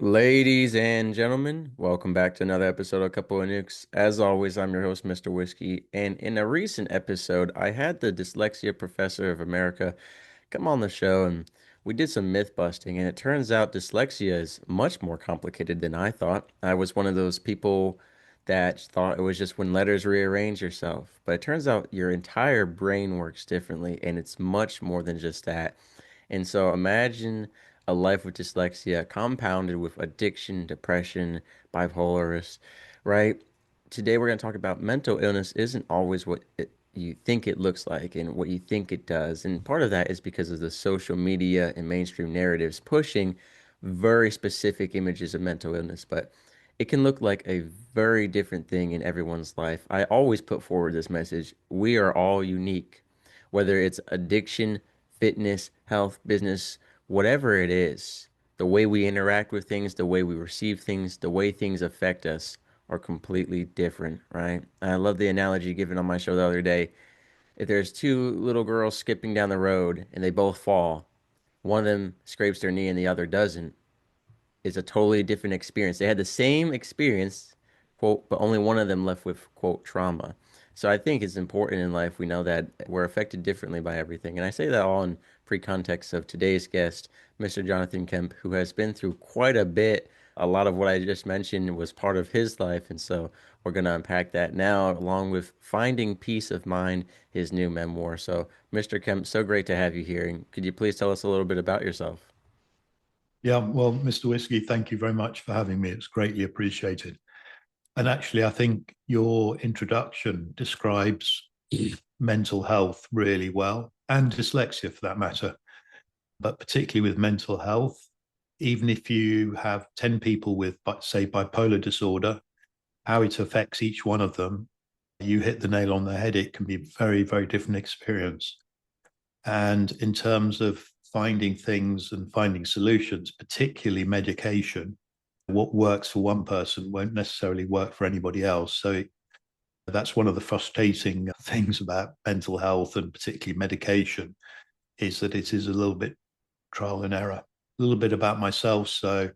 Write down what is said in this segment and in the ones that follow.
Ladies and gentlemen, welcome back to another episode of Couple of Nukes. As always, I'm your host, Mr. Whiskey, and in a recent episode, I had the Dyslexia Professor of America come on the show and we did some myth busting, and it turns out dyslexia is much more complicated than I thought. I was one of those people that thought it was just when letters rearrange yourself, but it turns out your entire brain works differently, and it's much more than just that. And so imagine a life with dyslexia compounded with addiction, depression, bipolar, right? Today we're going to talk about mental illness isn't always what you think it looks like and what you think it does. And part of that is because of the social media and mainstream narratives pushing very specific images of mental illness, but it can look like a very different thing in everyone's life. I always put forward this message. We are all unique, whether it's addiction, fitness, health, business, whatever it is. The way we interact with things, the way we receive things, the way things affect us are completely different, right? I love the analogy given on my show the other day. If there's two little girls skipping down the road and they both fall, one of them scrapes their knee and the other doesn't, is a totally different experience. They had the same experience, quote, but only one of them left with, quote, trauma. So I think it's important in life we know that we're affected differently by everything. And I say that all in pre-context of today's guest, Mr. Jonathan Kemp, who has been through quite a bit. A lot of what I just mentioned was part of his life. And so we're going to unpack that now, along with Finding Peace of Mind, his new memoir. So, Mr. Kemp, so great to have you here. And could you please tell us a little bit about yourself? Yeah, well, Mr. Whiskey, thank you very much for having me. It's greatly appreciated. And actually, I think your introduction describes mental health really well, and dyslexia for that matter, but particularly with mental health. Even if you have 10 people with, say, bipolar disorder, how it affects each one of them, you hit the nail on the head. It can be a very, very different experience. And in terms of finding things and finding solutions, particularly medication, what works for one person won't necessarily work for anybody else. So that's one of the frustrating things about mental health and particularly medication is that it is a little bit trial and error. A little bit about myself. So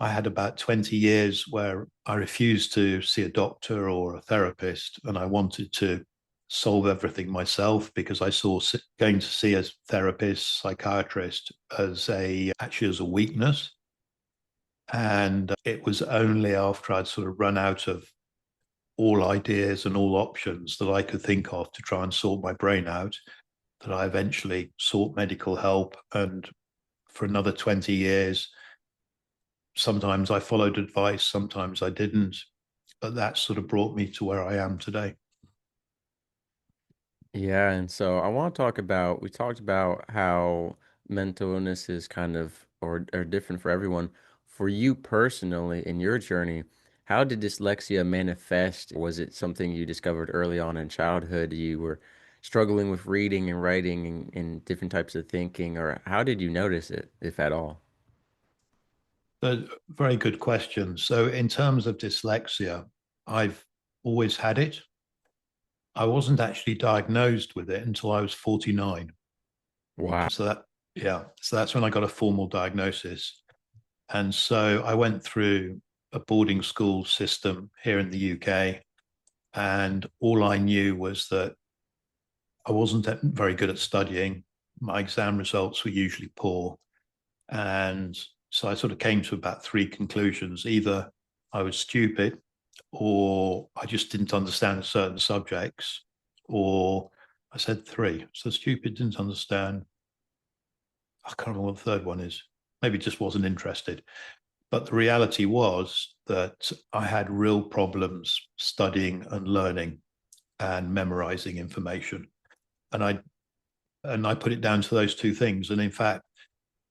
I had about 20 years where I refused to see a doctor or a therapist, and I wanted to solve everything myself because I saw going to see a therapist, psychiatrist as a actually as a weakness. And it was only after I'd sort of run out of all ideas and all options that I could think of to try and sort my brain out that I eventually sought medical help. And for another 20 years, sometimes I followed advice, sometimes I didn't. But that sort of brought me to where I am today. Yeah, and so I want to talk about, we talked about how mental illness is kind of or different for everyone. For you personally in your journey, how did dyslexia manifest? Was it something you discovered early on in childhood? You were struggling with reading and writing and different types of thinking, or how did you notice it, if at all? Very good question. So, in terms of dyslexia, I've always had it. I wasn't actually diagnosed with it until I was 49. Wow. So so that's when I got a formal diagnosis. And so I went through a boarding school system here in the UK, and all I knew was that I wasn't very good at studying. My exam results were usually poor. And so I sort of came to about three conclusions. Either I was stupid, or I just didn't understand certain subjects, or I said three. So stupid, didn't understand. I can't remember what the third one is. Maybe just wasn't interested. But the reality was that I had real problems studying and learning and memorizing information. And I put it down to those two things. And in fact,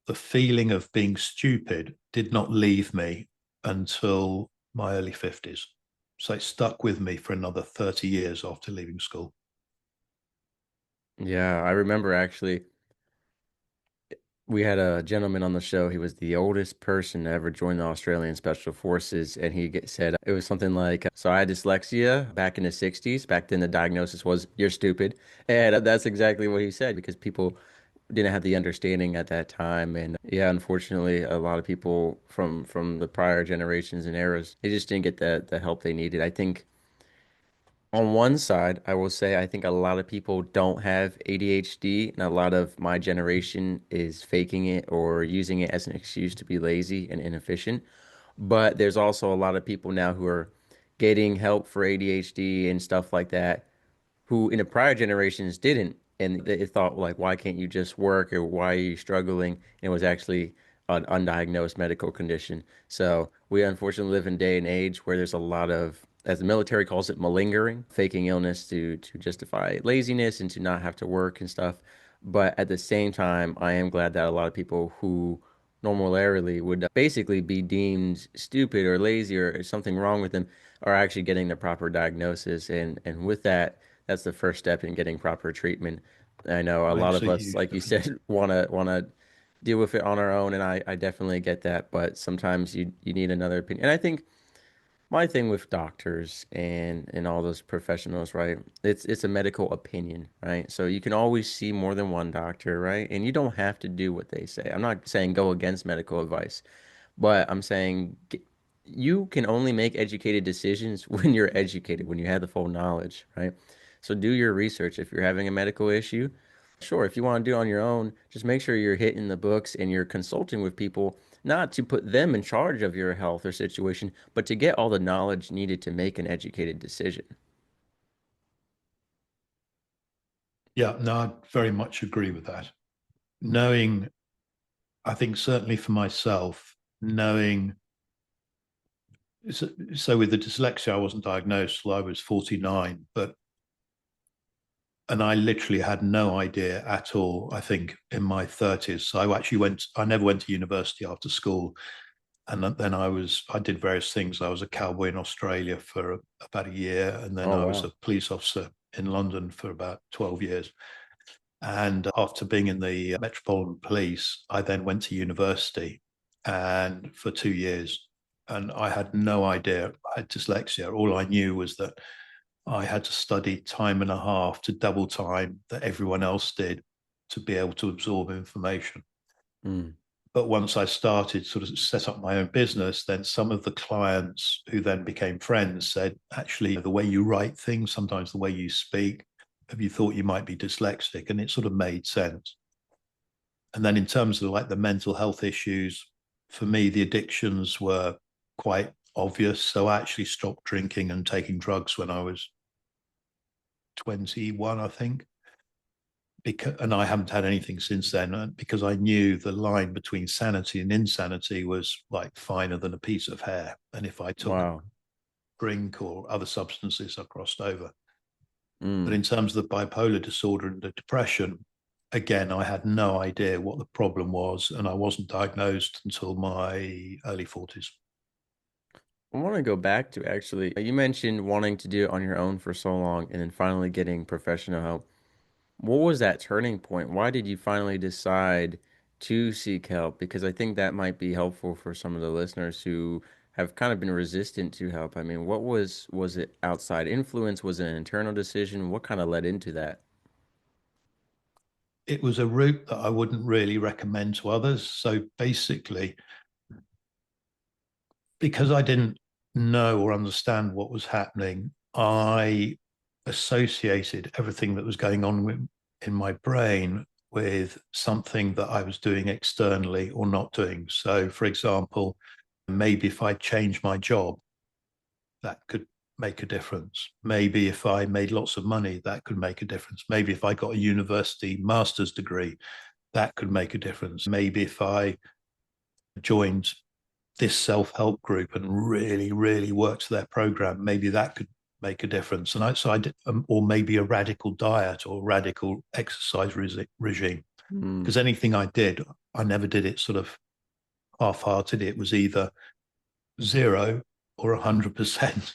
the feeling of being stupid did not leave me until my early 50s. So it stuck with me for another 30 years after leaving school. Yeah, I remember actually. We had a gentleman on the show. He was the oldest person to ever join the Australian Special Forces, and said it was something like, "So I had dyslexia back in the 60s. Back then, the diagnosis was you're stupid," and that's exactly what he said because people didn't have the understanding at that time. And yeah, unfortunately, a lot of people from the prior generations and eras, they just didn't get the help they needed. I think on one side, I will say I think a lot of people don't have ADHD, and a lot of my generation is faking it or using it as an excuse to be lazy and inefficient. But there's also a lot of people now who are getting help for ADHD and stuff like that who in the prior generations didn't. And they thought, like, why can't you just work or why are you struggling? And it was actually an undiagnosed medical condition. So we unfortunately live in a day and age where there's a lot of, as the military calls it, malingering, faking illness to justify laziness and to not have to work and stuff. But at the same time, I am glad that a lot of people who normalarily would basically be deemed stupid or lazy or something wrong with them are actually getting the proper diagnosis. And with that, that's the first step in getting proper treatment. I know a lot Makes of a us, huge like you difference. said, wanna deal with it on our own, and I definitely get that. But sometimes you need another opinion. And I think my thing with doctors and all those professionals, right? It's a medical opinion, right? So you can always see more than one doctor, right? And you don't have to do what they say. I'm not saying go against medical advice, but I'm saying you can only make educated decisions when you're educated, when you have the full knowledge, right? So do your research. If you're having a medical issue, sure, if you want to do it on your own, just make sure you're hitting the books and you're consulting with people, not to put them in charge of your health or situation, but to get all the knowledge needed to make an educated decision. Yeah, no, I very much agree with that. Knowing, I think certainly for myself, knowing, so with the dyslexia, I wasn't diagnosed till I was 49, but, and I literally had no idea at all, I think, in my 30s. So I never went to university after school. And then I did various things. I was a cowboy in Australia for about a year. And then Oh, I was wow. a police officer in London for about 12 years. And after being in the Metropolitan Police, I then went to university and for 2 years. And I had no idea I had dyslexia. All I knew was that I had to study time and a half to double time that everyone else did to be able to absorb information. Mm, But once I started sort of set up my own business, then some of the clients who then became friends said, actually, the way you write things, sometimes the way you speak, have you thought you might be dyslexic? And it sort of made sense. And then in terms of like the mental health issues, for me, the addictions were quite obvious. So I actually stopped drinking and taking drugs when I was 21, I think. Because, and I haven't had anything since then because I knew the line between sanity and insanity was like finer than a piece of hair. And if I took wow. drink or other substances, I crossed over. But Mm. in terms of the bipolar disorder and the depression, again, I had no idea what the problem was, and I wasn't diagnosed until my early 40s. I want to go back to actually, you mentioned wanting to do it on your own for so long and then finally getting professional help. What was that turning point? Why did you finally decide to seek help? Because I think that might be helpful for some of the listeners who have kind of been resistant to help. I mean, was it outside influence? Was it an internal decision? What kind of led into that? It was a route that I wouldn't really recommend to others. So basically, because I didn't know or understand what was happening, I associated everything that was going on in my brain with something that I was doing externally or not doing. So, for example, maybe if I changed my job, that could make a difference. Maybe if I made lots of money, that could make a difference. Maybe if I got a university master's degree, that could make a difference. Maybe if I joined this self-help group and really, really worked their program, maybe that could make a difference. And so I did, or maybe a radical diet or radical exercise regime. Hmm. Because anything I did, I never did it sort of half-hearted. It was either zero or 100%.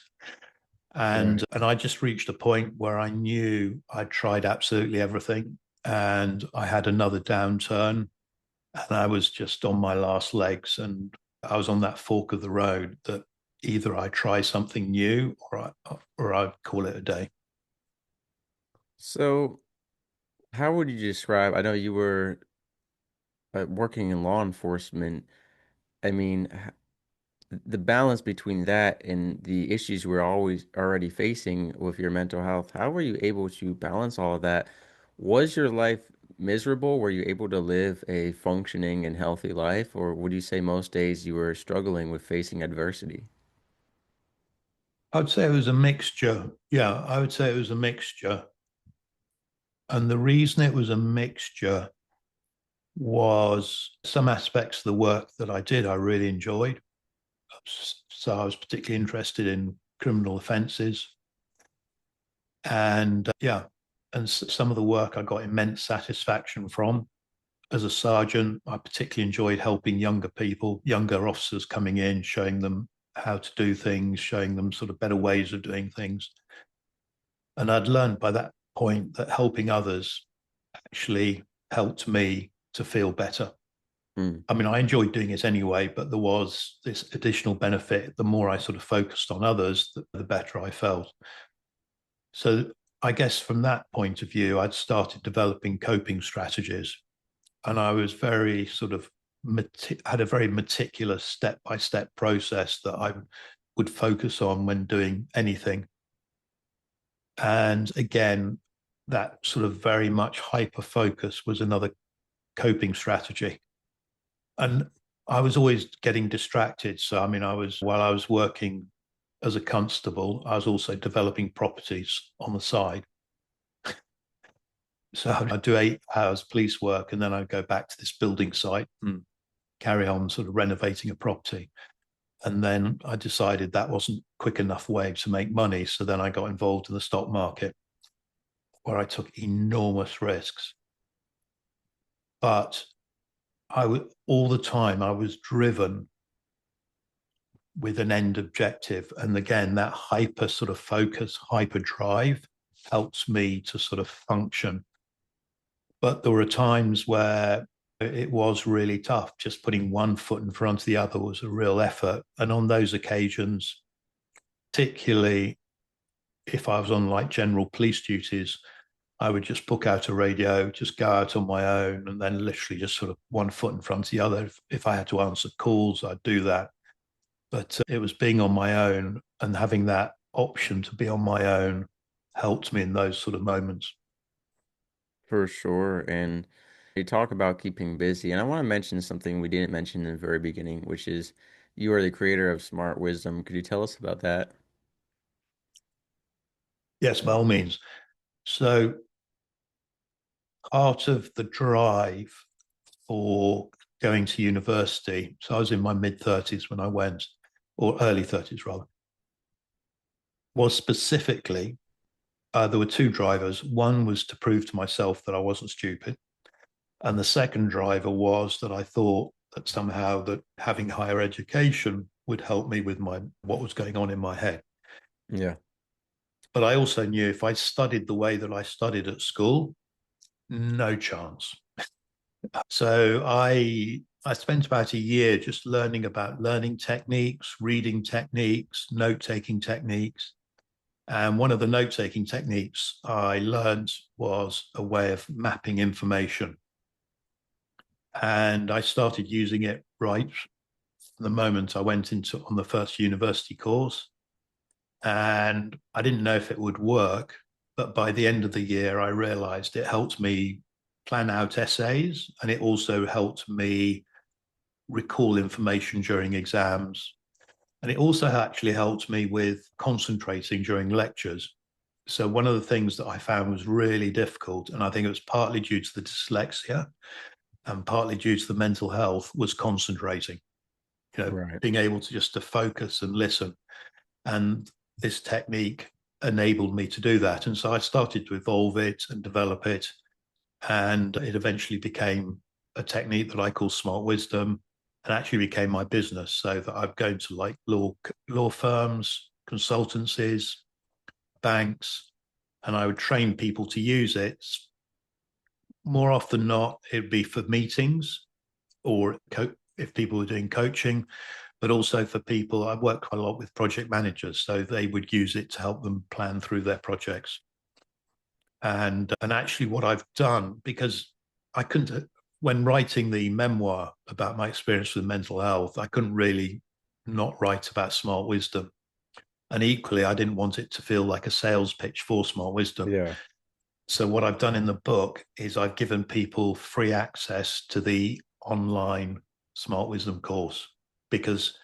And Right. and I just reached a point where I knew I'd tried absolutely everything, and I had another downturn, and I was just on my last legs, and I was on that fork of the road that either I try something new or I call it a day. So How would you describe, I know you were working in law enforcement. I mean, the balance between that and the issues we're always already facing with your mental health, how were you able to balance all of that? Was your life miserable? Were you able to live a functioning and healthy life, or would you say most days you were struggling with facing adversity? I'd say it was a mixture. Yeah, I would say it was a mixture. And the reason it was a mixture was some aspects of the work that I did, I really enjoyed. So I was particularly interested in criminal offences. And yeah, and some of the work I got immense satisfaction from. As a sergeant, I particularly enjoyed helping younger people, younger officers coming in, showing them how to do things, showing them sort of better ways of doing things. And I'd learned by that point that helping others actually helped me to feel better. Hmm, I mean, I enjoyed doing it anyway, but there was this additional benefit. The more I sort of focused on others, the better I felt. So I guess from that point of view, I'd started developing coping strategies, and I was very sort of had a very meticulous step by step process that I would focus on when doing anything. And again, that sort of very much hyper focus was another coping strategy. And I was always getting distracted. So, I mean, while I was working as a constable, I was also developing properties on the side. So I'd do 8 hours police work and then I'd go back to this building site and carry on sort of renovating a property. And then I decided that wasn't quick enough way to make money. So then I got involved in the stock market where I took enormous risks. But all the time I was driven with an end objective. And again, that hyper sort of focus, hyper drive helps me to sort of function. But there were times where it was really tough. Just putting one foot in front of the other was a real effort. And on those occasions, particularly if I was on like general police duties, I would just book out a radio, just go out on my own, and then literally just sort of one foot in front of the other. If I had to answer calls, I'd do that. But it was being on my own and having that option to be on my own helped me in those sort of moments. for sure. And you talk about keeping busy, and I want to mention something we didn't mention in the very beginning, which is you are the creator of Smart Wisdom. Could you tell us about that? Yes, by all means. So part of the drive for going to university, so I was in my mid 30s when I went, or early 30s rather, was specifically there were two drivers. One was to prove to myself that I wasn't stupid. And the second driver was that I thought that somehow that having higher education would help me with my what was going on in my head. Yeah, But I also knew if I studied the way that I studied at school, no chance. So I spent about a year just learning about learning techniques, reading techniques, note-taking techniques. And one of the note-taking techniques I learned was a way of mapping information. And I started using it right from the moment I went into on the first university course. And I didn't know if it would work, but by the end of the year, I realized it helped me plan out essays and it also helped me recall information during exams. And it also actually helped me with concentrating during lectures. So, one of the things that I found was really difficult, and I think it was partly due to the dyslexia and partly due to the mental health, was concentrating, right. being able to just to focus and listen. And this technique enabled me to do that. And so I started to evolve it and develop it. And it eventually became a technique that I call smart wisdom and actually became my business. So that I'm going to like law firms, consultancies, banks, and I would train people to use it. More often than not, it'd be for meetings or if people were doing coaching, but also for people. I work quite a lot with project managers, so they would use it to help them plan through their projects. And actually what I've done, because I couldn't, when writing the memoir about my experience with mental health, I couldn't really not write about smart wisdom. And equally, I didn't want it to feel like a sales pitch for smart wisdom. Yeah. So what I've done in the book is I've given people free access to the online smart wisdom course, because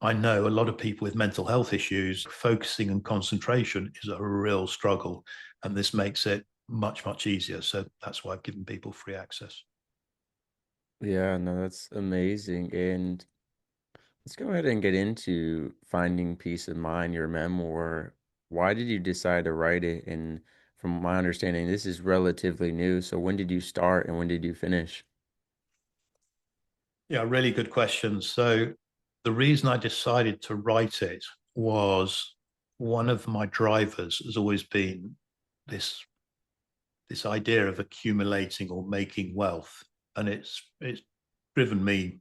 I know a lot of people with mental health issues, focusing and concentration is a real struggle. And this makes it much, much easier. So that's why I've given people free access. Yeah, no, that's amazing. And let's go ahead and get into finding peace of mind, your memoir. Why did you decide to write it? And from my understanding, this is relatively new. So when did you start and when did you finish? Yeah, really good question. So the reason I decided to write it was one of my drivers has always been this this idea of accumulating or making wealth. And it's driven me,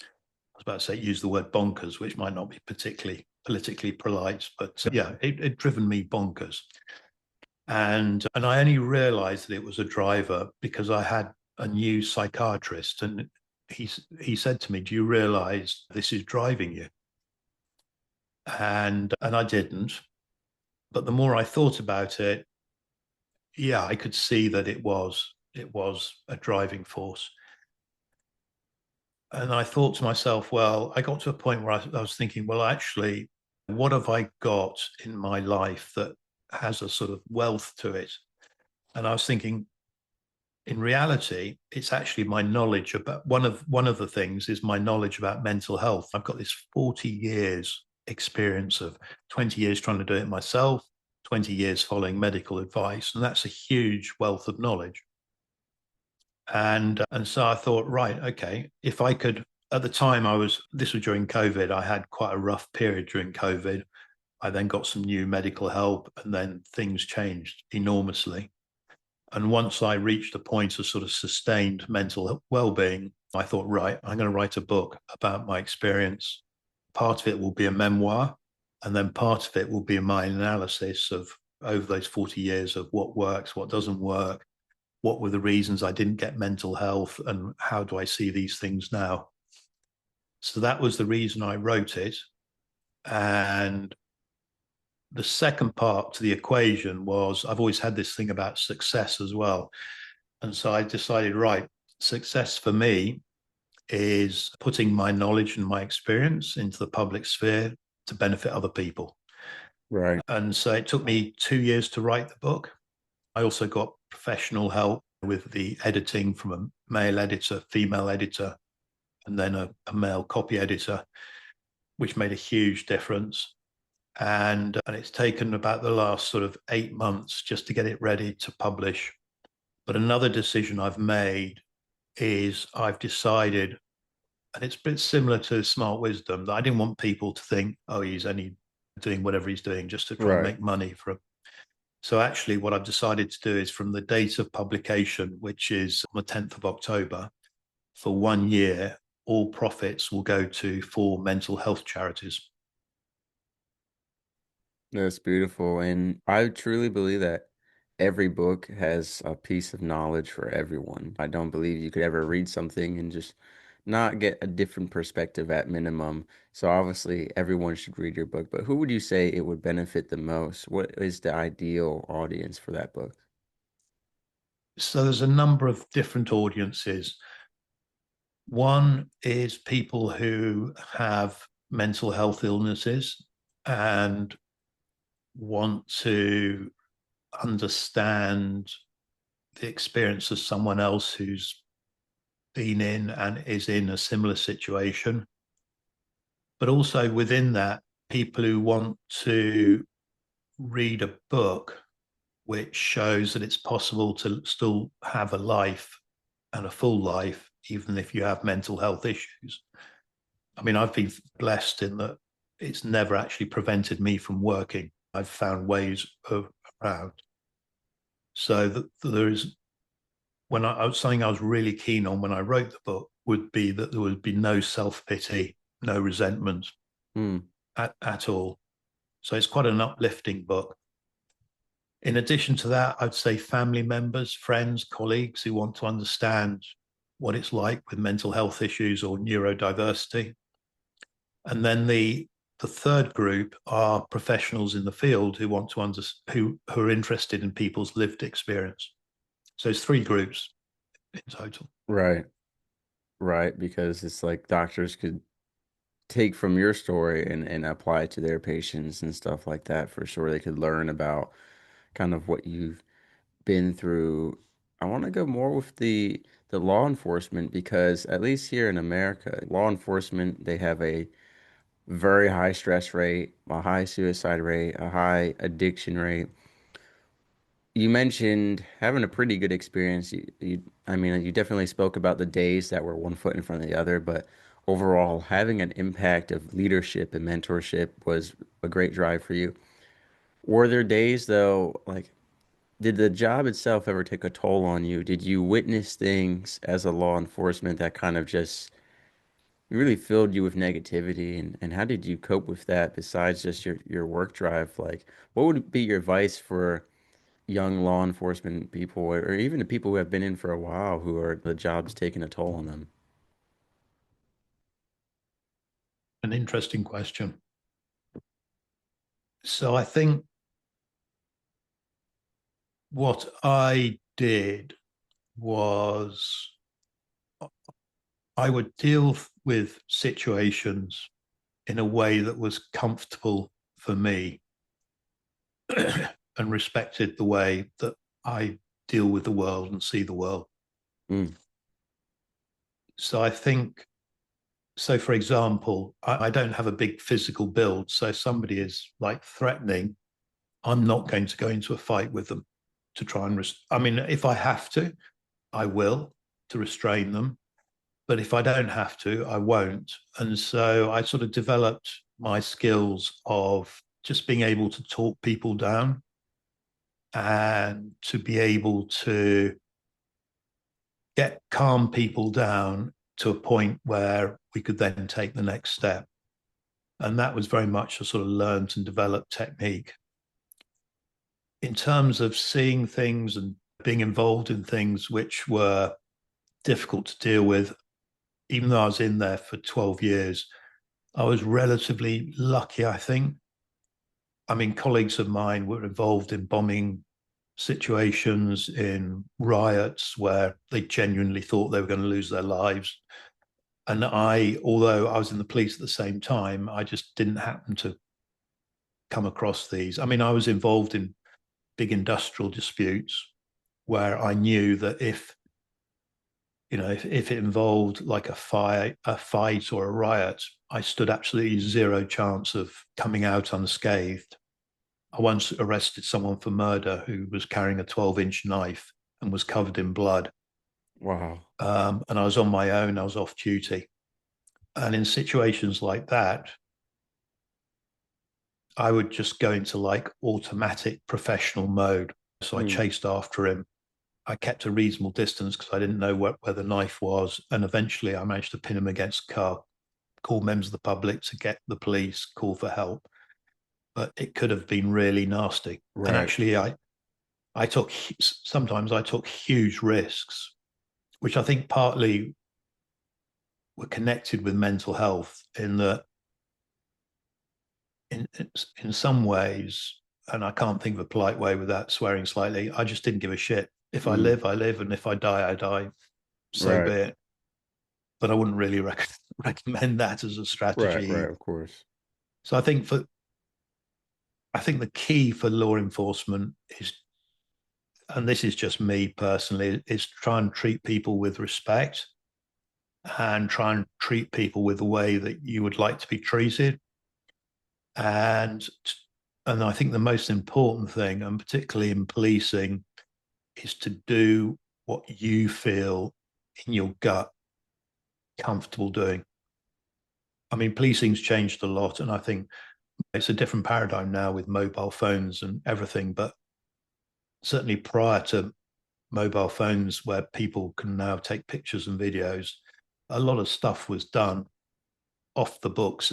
I was about to say use the word bonkers, which might not be particularly politically polite, but yeah, it driven me bonkers. And I only realized that it was a driver because I had a new psychiatrist, and he said to me, "Do you realize this is driving you?" And I didn't. But the more I thought about it, yeah, I could see that it was a driving force. And I thought to myself, well, I got to a point where I was thinking, well, actually, what have I got in my life that has a sort of wealth to it? And I was thinking, in reality, it's actually my knowledge about one of the things is my knowledge about mental health. I've got this 40 years experience of 20 years trying to do it myself, 20 years following medical advice, and that's a huge wealth of knowledge. And so I thought, right, okay, if I could, at the time this was during COVID, I had quite a rough period during COVID. I then got some new medical help, and then things changed enormously. And once I reached a point of sort of sustained mental well-being, I thought, right, I'm going to write a book about my experience. Part of it will be a memoir, and then part of it will be my analysis of over those 40 years of what works, what doesn't work, what were the reasons I didn't get mental health, and how do I see these things now. So that was the reason I wrote it. And the second part to the equation was I've always had this thing about success as well. And so I decided, right, success for me is putting my knowledge and my experience into the public sphere to benefit other people. Right. And so it took me 2 years to write the book. I also got professional help with the editing from a male editor, female editor, and then a male copy editor, which made a huge difference. And it's taken about the last sort of 8 months just to get it ready to publish. But another decision I've made is I've decided, and it's a bit similar to smart wisdom, that I didn't want people to think, oh, he's only doing whatever he's doing just to try and Right. make money for him. So actually, what I've decided to do is from the date of publication, which is on the 10th of October, for 1 year, all profits will go to 4 mental health charities. That's beautiful. And I truly believe that every book has a piece of knowledge for everyone. I don't believe you could ever read something and just not get a different perspective at minimum. So obviously everyone should read your book, but who would you say it would benefit the most? What is the ideal audience for that book? So there's a number of different audiences. One is people who have mental health illnesses and want to understand the experience of someone else who's been in and is in a similar situation. But also within that, people who want to read a book which shows that it's possible to still have a life and a full life, even if you have mental health issues. I mean, I've been blessed in that it's never actually prevented me from working. I've found ways around. So there is, I was something I was really keen on when I wrote the book would be that there would be no self-pity, no resentment Hmm. at all. So it's quite an uplifting book. In addition to that, I'd say family members, friends, colleagues who want to understand what it's like with mental health issues or neurodiversity. And then the third group are professionals in the field who want to who are interested in people's lived experience. So it's three groups in total. Right. Right. Because it's like doctors could take from your story and apply it to their patients and stuff like that for sure. They could learn about kind of what you've been through. I want to go more with the law enforcement because at least here in America, law enforcement, they have a very high stress rate, a high suicide rate, a high addiction rate. You mentioned having a pretty good experience. I mean, you definitely spoke about the days that were one foot in front of the other, but overall, having an impact of leadership and mentorship was a great drive for you. Were there days though, like, did the job itself ever take a toll on you? Did you witness things as a law enforcement that kind of just really filled you with negativity? And how did you cope with that besides just your work drive? Like, what would be your advice for young law enforcement people or even the people who have been in for a while who are the job's taking a toll on them? An interesting question. So I think what I did was I would deal with situations in a way that was comfortable for me and respected the way that I deal with the world and see the world. Mm, So I think, so for example, I don't have a big physical build. So if somebody is like threatening, I'm not going to go into a fight with them to try and, I mean, if I have to, I will to restrain them. But if I don't have to, I won't. And so I sort of developed my skills of just being able to talk people down and to be able to get calm people down to a point where we could then take the next step. And that was very much a sort of learned and developed technique. In terms of seeing things and being involved in things which were difficult to deal with, even though I was in there for 12 years, I was relatively lucky, I think. I mean, colleagues of mine were involved in bombing situations, in riots where they genuinely thought they were going to lose their lives. And I, although I was in the police at the same time, I just didn't happen to come across these. I mean, I was involved in big industrial disputes where I knew that if it involved like a fight or a riot, I stood absolutely zero chance of coming out unscathed. I once arrested someone for murder who was carrying a 12-inch knife and was covered in blood. wow. And I was on my own, I was off duty. And in situations like that, I would just go into like automatic professional mode. So I Mm, chased after him. I kept a reasonable distance because I didn't know where the knife was. And eventually I managed to pin him against a car, call members of the public to get the police, call for help. But it could have been really nasty. And right. actually, I took sometimes I took huge risks, which I think partly were connected with mental health in that in in some ways, and I can't think of a polite way without swearing slightly, I just didn't give a shit. If I Mm, live, I live, and if I die, I die. So be right. it. But I wouldn't really recommend that as a Right. strategy Right. either. Of course. So I think the key for law enforcement is, and this is just me personally, is try and treat people with respect and try and treat people with the way that you would like to be treated. And and I think the most important thing, and particularly in policing, is to do what you feel in your gut comfortable doing. I mean, policing's changed a lot, and I think it's a different paradigm now with mobile phones and everything. But certainly prior to mobile phones, where people can now take pictures and videos, a lot of stuff was done off the books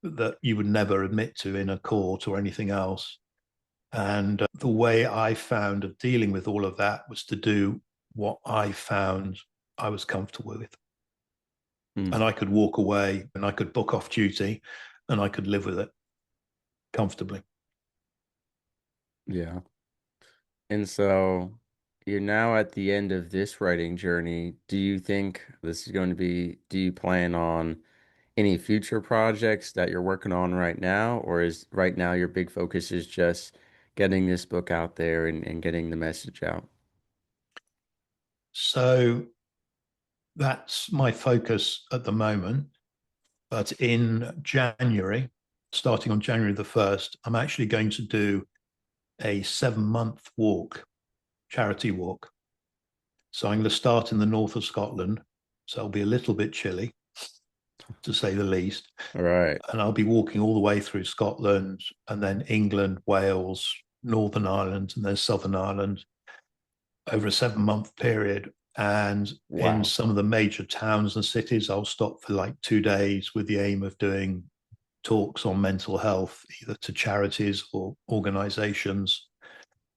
that you would never admit to in a court or anything else. And the way I found of dealing with all of that was to do what I found I was comfortable with. Mm, And I could walk away and I could book off duty and I could live with it comfortably. yeah. And so you're now at the end of this writing journey. Do you think this is going to be, do you plan on any future projects that you're working on right now, or is right now your big focus is just getting this book out there and getting the message out? So that's my focus at the moment. But in January, starting on January the 1st, I'm actually going to do a 7-month walk, charity walk. So I'm going to start in the north of Scotland. So it'll be a little bit chilly, to say the least. All right. And I'll be walking all the way through Scotland and then England, Wales, Northern Ireland, and then Southern Ireland over a 7-month period. And in Wow. some of the major towns and cities, I'll stop for like 2 days with the aim of doing talks on mental health, either to charities or organizations.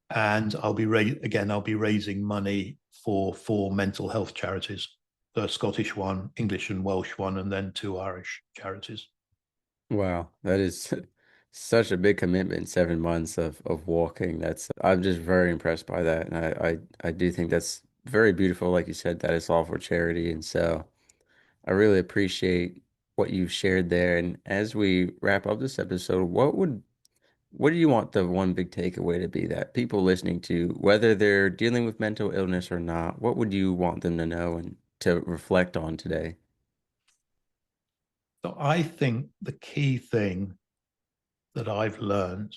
And I'll be raising money for four mental health charities, the Scottish one, English and Welsh one, and then two Irish charities. Wow. That is such a big commitment, 7 months of walking. That's I'm just very impressed by that. And I do think that's very beautiful, like you said, that it's all for charity. And so I really appreciate what you've shared there. And as we wrap up this episode, what do you want the one big takeaway to be that people listening to, whether they're dealing with mental illness or not, what would you want them to know and to reflect on today? So I think the key thing that I've learned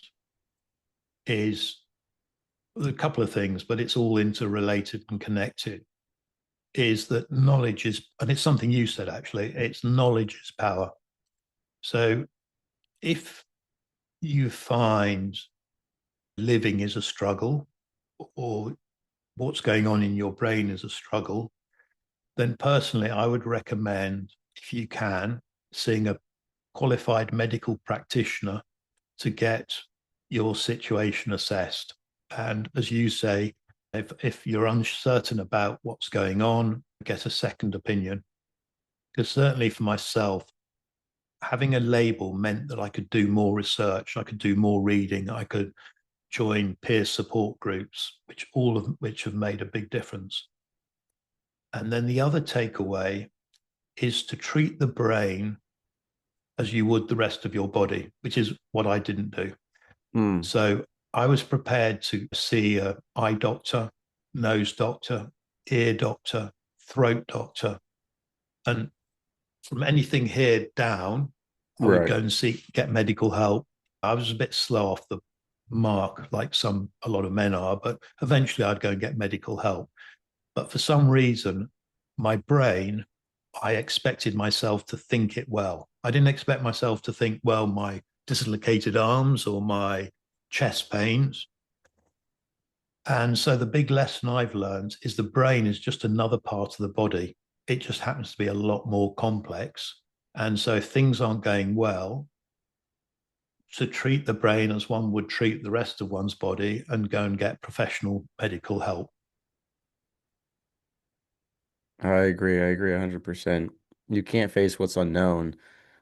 is a couple of things, but it's all interrelated and connected. Is that knowledge is, and it's something you said actually, it's knowledge is power. So if you find living is a struggle or what's going on in your brain is a struggle, then personally, I would recommend, if you can, seeing a qualified medical practitioner to get your situation assessed. And as you say, if you're uncertain about what's going on, get a second opinion. Because certainly for myself, having a label meant that I could do more research, I could do more reading, I could join peer support groups, which all of which have made a big difference. And then the other takeaway is to treat the brain as you would the rest of your body, which is what I didn't do. Hmm. So I was prepared to see a eye doctor, nose doctor, ear doctor, throat doctor, and from anything here down, I would Right. go and get medical help. I was a bit slow off the mark, like a lot of men are, but eventually I'd go and get medical help. But for some reason, my brain, I expected myself to think it well. I didn't expect myself to think, well, my dislocated arms or my chest pains. And so the big lesson I've learned is the brain is just another part of the body. It just happens to be a lot more complex. And so if things aren't going well, to treat the brain as one would treat the rest of one's body and go and get professional medical help. I agree. I agree 100%. You can't face what's unknown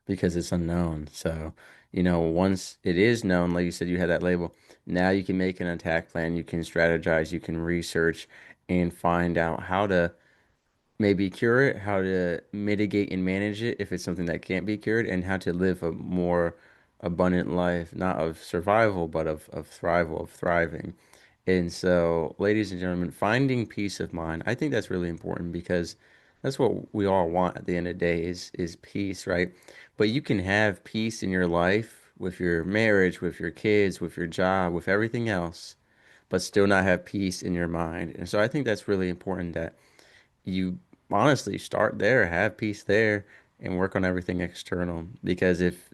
because it's unknown. So, once it is known, like you said, you had that label. Now you can make an attack plan, you can strategize, you can research and find out how to maybe cure it, how to mitigate and manage it if it's something that can't be cured, and how to live a more abundant life, not of survival, but of thrival, of thriving. And so, ladies and gentlemen, finding peace of mind, I think that's really important because that's what we all want at the end of the day is peace, right? But you can have peace in your life with your marriage, with your kids, with your job, with everything else, but still not have peace in your mind. And so I think that's really important that you honestly start there, have peace there, and work on everything external. Because if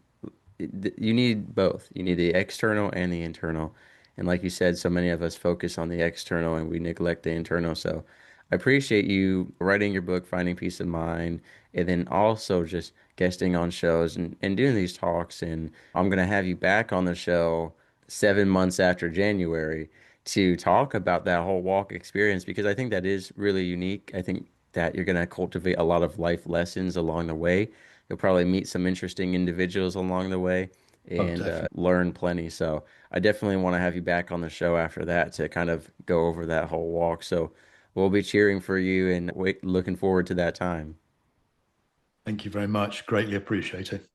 you need both, you need the external and the internal. And like you said, so many of us focus on the external and we neglect the internal. So I appreciate you writing your book, Finding Peace of Mind, and then also just guesting on shows and doing these talks. And I'm going to have you back on the show 7 months after January to talk about that whole walk experience because I think that is really unique. I think that you're going to cultivate a lot of life lessons along the way. You'll probably meet some interesting individuals along the way Oh, and definitely. learn plenty. So I definitely want to have you back on the show after that to kind of go over that whole walk. So we'll be cheering for you and looking forward to that time. Thank you very much. Greatly appreciated.